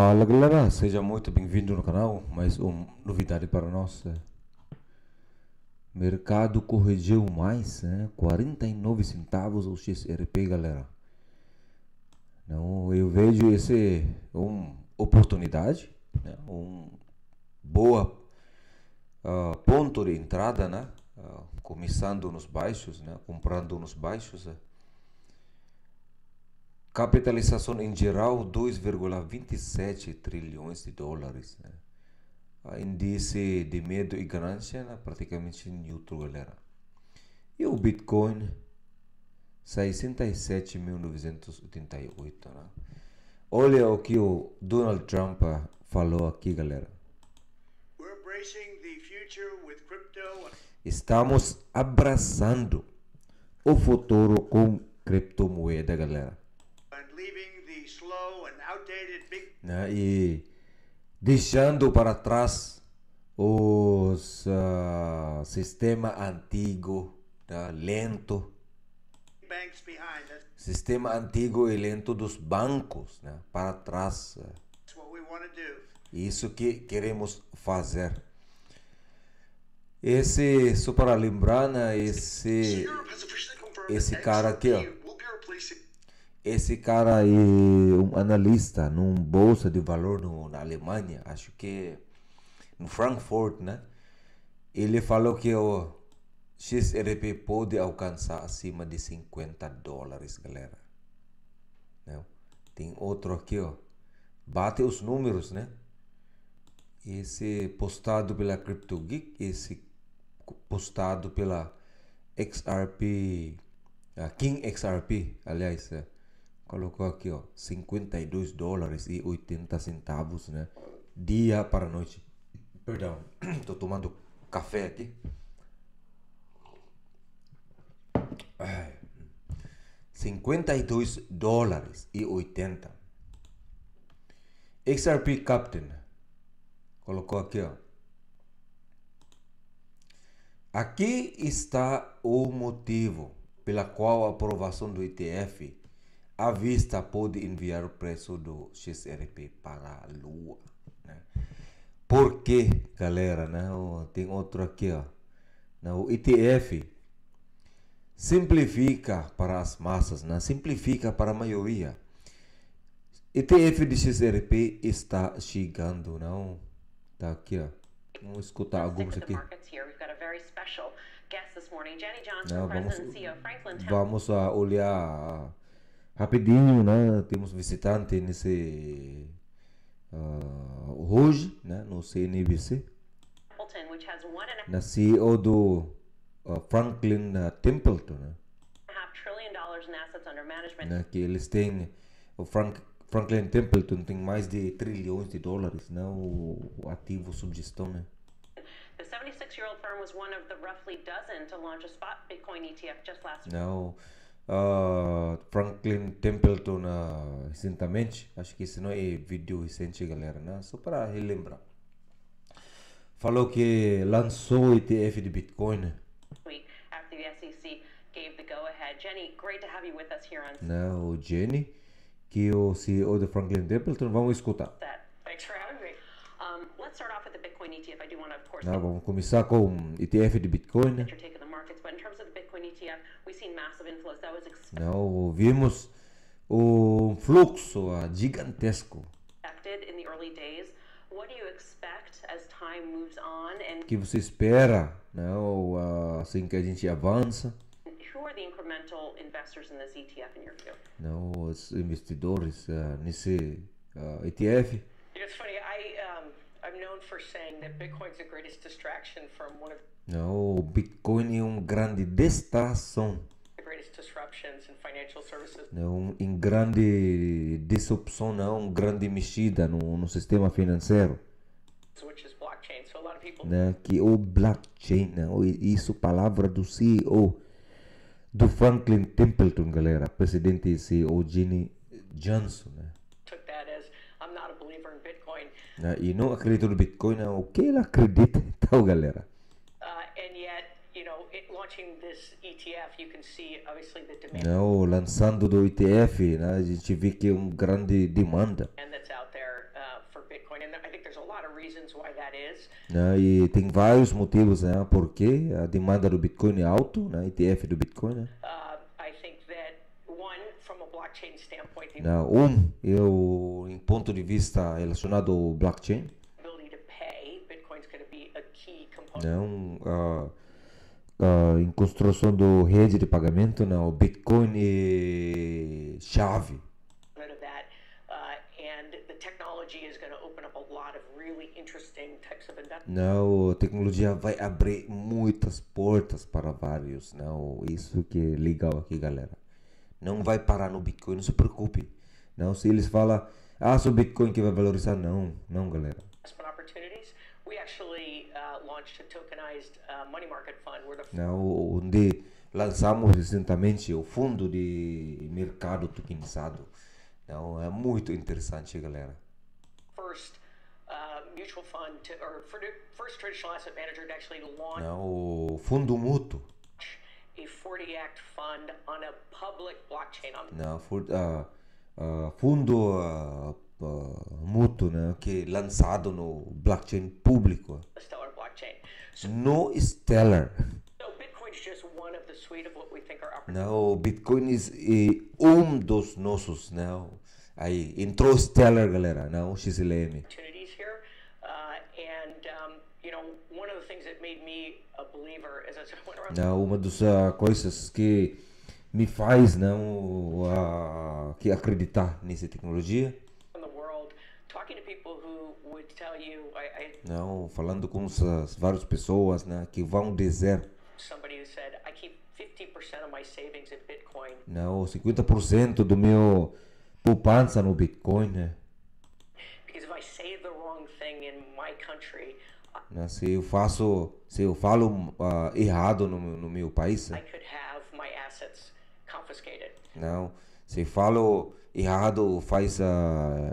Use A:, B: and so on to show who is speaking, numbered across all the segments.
A: Fala galera, seja muito bem-vindo no canal. Mais uma novidade para nós. Mercado corrigiu mais, 49 centavos o XRP, galera. Então, eu vejo esse uma oportunidade, boa ponto de entrada, começando nos baixos, comprando nos baixos. Capitalização em geral 2,27 trilhões de dólares. Índice de medo e ganância praticamente neutro, galera. E o Bitcoin 67.988. Olha o que o Donald Trump falou aqui, galera. Estamos abraçando o futuro com criptomoeda, galera. E deixando para trás os sistema antigo, lento, sistema antigo e lento dos bancos, para trás. Isso que queremos fazer. Esse, só para lembrar, esse cara aqui, ó. Esse cara é um analista num bolsa de valor na Alemanha, acho que em Frankfurt, Ele falou que o XRP pode alcançar acima de 50 dólares, galera. Tem outro aqui, ó. Bate os números, Esse postado pela CryptoGeek, esse postado pela XRP, King XRP, aliás, colocou aqui, ó, 52 dólares e 80 centavos, dia para noite. Perdão, tô tomando café aqui. 52 dólares e 80. XRP Captain colocou aqui, ó. Aqui está o motivo pela qual a aprovação do ETF à vista pode enviar o preço do XRP para a lua. Por quê, galera? Tem outro aqui, ó. O ETF simplifica para as massas, simplifica para a maioria. ETF de XRP está chegando, Tá aqui, ó. Vamos escutar alguns aqui. Vamos olhar rapidinho, Temos visitante nesse hoje, no CNBC. Na CEO do Franklin Templeton, que eles têm o Franklin Templeton tem mais de trilhões de dólares, o ativo sob gestão,
B: The 76-year-old firm was one of the roughly dozen to launch a spot Bitcoin ETF just last week.
A: Franklin Templeton recentemente, acho que esse não é vídeo recente, galera, só para relembrar. Falou que lançou o ETF de Bitcoin.
B: After the SEC gave the go-ahead. Jenny, great to have you with us here on.
A: O Jenny, que é o CEO do Franklin Templeton, vamos escutar.
B: Thanks for having me. Let's start off with the Bitcoin ETF. I do want to, of course.
A: Vamos começar com o ETF de Bitcoin.
B: Your take of the markets, but in terms of the Bitcoin ETF, we've seen massive inflows. That was
A: Vimos um fluxo gigantesco.
B: In the early days. What do you expect as time moves on? And
A: que você espera, assim que a gente avança?
B: Who are the incremental investors in this ETF in your view?
A: Os investidores nesse ETF.
C: It's funny. I'm known for saying that Bitcoin's the greatest distraction from one of
A: O Bitcoin é grande distração.
C: the greatest disruptions in financial services.
A: Em grande disrupção, grande mexida no sistema financeiro.
C: Which is blockchain. So a lot of people
A: Que o blockchain, isso palavra do CEO do Franklin Templeton, galera, presidente e CEO Jenny Johnson,
C: took that as I'm not a believer in Bitcoin.
A: E não acredita no Bitcoin, o que ele acredita, então, galera?
C: And yet, launching this ETF, you can see obviously the demand
A: Lançando do ETF, a gente vê que é grande demanda.
C: that's out there Bitcoin, and I think there's a lot of reasons why that is.
A: Né? E tem vários motivos, né? Porque a demanda do Bitcoin é alto, né? ETF do Bitcoin, né?
C: I think that one, from a blockchain standpoint, the
A: Né? Eu, em ponto de vista relacionado ao blockchain,
C: ability to pay, Bitcoin's going to be a key component.
A: né? Em construção do rede de pagamento, né? O Bitcoin é chave.
C: Of that, and the technology is going to open up a lot of really interesting types of investment.
A: Não, a tecnologia vai abrir muitas portas para vários. Não, isso que é legal aqui, galera. Não vai parar no Bitcoin, não se preocupe. Não, se eles falam, só o Bitcoin que vai valorizar, não, galera.
C: Investment opportunities. We actually launched a tokenized money market fund. We're the
A: Não, onde lançamos recentemente o fundo de mercado tokenizado. Não, é muito interessante, galera.
C: first mutual fund first traditional asset manager to actually launch
A: Não, o fundo mútuo.
C: a 40 Act fund on a public blockchain on
A: Não, fundo mútuo, né, que é lançado no blockchain público.
C: the Stellar blockchain.
A: No Stellar.
C: So Bitcoin is just one of the suite of what we think are
A: Não, o Bitcoin é dos nossos, não. Aí entrou Stellar, galera, não, XLM.
C: opportunities here. You know, one of the things that made me a believer is I went around
A: Não, uma das coisas que me faz não que acreditar nessa tecnologia.
C: the world talking to people who would tell you,
A: Não, falando com várias pessoas, né, que vão dizer,
C: somebody who said, I keep 50% of my savings in Bitcoin.
A: não, 50% do meu poupança no Bitcoin, né?
C: Because if I say the wrong thing in my country,
A: Né, se eu falo errado no meu país,
C: I could have my assets confiscated.
A: não, se eu falo errado, faz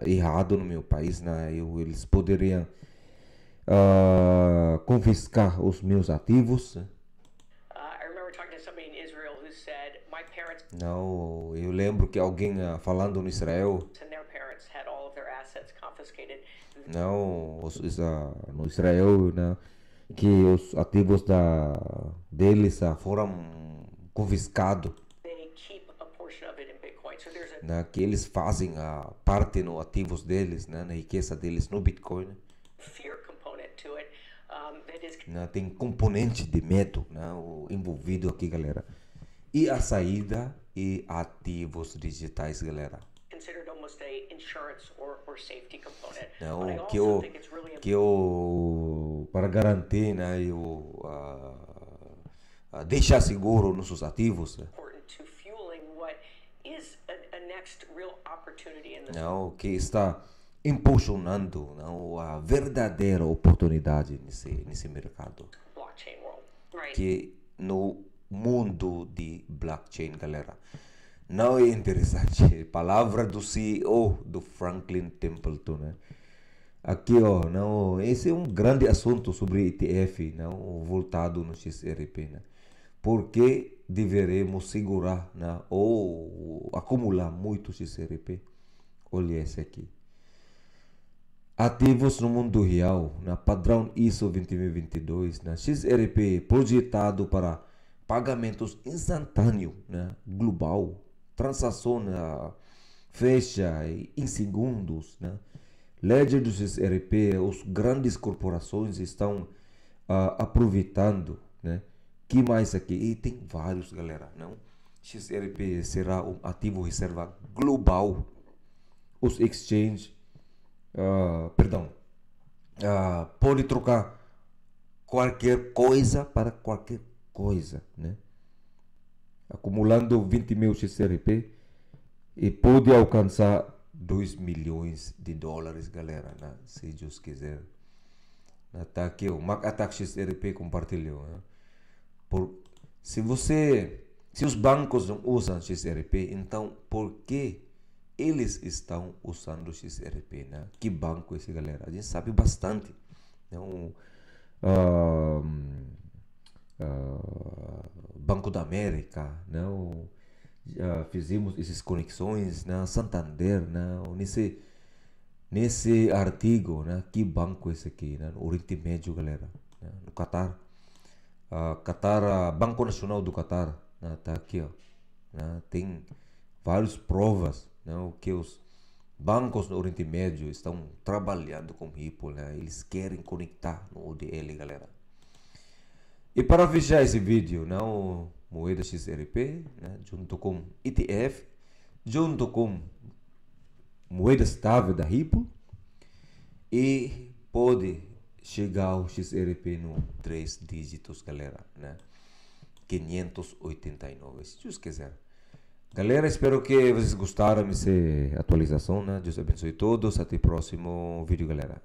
A: errado no meu país, né, eles poderiam confiscar os meus ativos.
C: I remember talking to somebody in Israel who said, my parents
A: Não, eu lembro que alguém falando no Israel,
C: and their parents had all of their assets confiscated.
A: não, no Israel, né, que os ativos deles foram confiscados,
C: They keep a portion of it in Bitcoin. So there's a
A: né, que eles fazem a parte nos ativos deles, né, na riqueza deles no Bitcoin,
C: fear component to it that is
A: né, tem componente de medo, né, envolvido aqui, galera. E a saída e ativos digitais, galera.
C: considered almost a insurance or safety component.
A: Não,
C: But I
A: que
C: also
A: eu,
C: think it's really
A: que eu para garantir, né, deixar seguro nossos ativos,
C: important to fueling what is a next real opportunity in the
A: não, que está impulsionando, não, a verdadeira oportunidade nesse mercado,
C: blockchain world. Right.
A: que no mundo de blockchain, galera. Não é interessante? Palavra do CEO do Franklin Templeton, né? Aqui, não, esse é um grande assunto sobre ETF, não, voltado no XRP, né? Por que deveremos segurar, né, ou acumular muito XRP? Olha esse aqui. Ativos no mundo real, na padrão ISO 20022, na XRP projetado para pagamentos instantâneos, né, global, transação fecha em segundos, né? Ledger do XRP, as grandes corporações estão aproveitando, né? Que mais aqui? E tem vários, galera, não? XRP será um ativo reserva global. Os exchanges pode trocar qualquer coisa para qualquer coisa, né? Acumulando 20 mil XRP e pode alcançar 2 milhões de dólares, galera, né? Se Deus quiser. Tá aqui, o Mac Attack XRP compartilhou, né? Se os bancos não usam XRP, então por que eles estão usando XRP, né? Que banco esse, galera? A gente sabe bastante. Não, Banco da América, não? Já fizemos essas conexões, né? Santander, não? nesse artigo, né? Que banco é esse aqui, né? No Oriente Médio, galera, né? No Catar. Banco Nacional do Catar, né? Tá aqui, ó, né? Tem várias provas, né? O que os bancos no Oriente Médio estão trabalhando com Ripple, né? Eles querem conectar no ODL, galera. E para fechar esse vídeo, né? O moeda XRP, né? Junto com ETF, junto com moeda estável da Ripple, e pode chegar ao XRP no 3 dígitos, galera, né? 589, se Deus quiser. Galera, espero que vocês gostaram dessa atualização, né? Deus abençoe todos. Até o próximo vídeo, galera.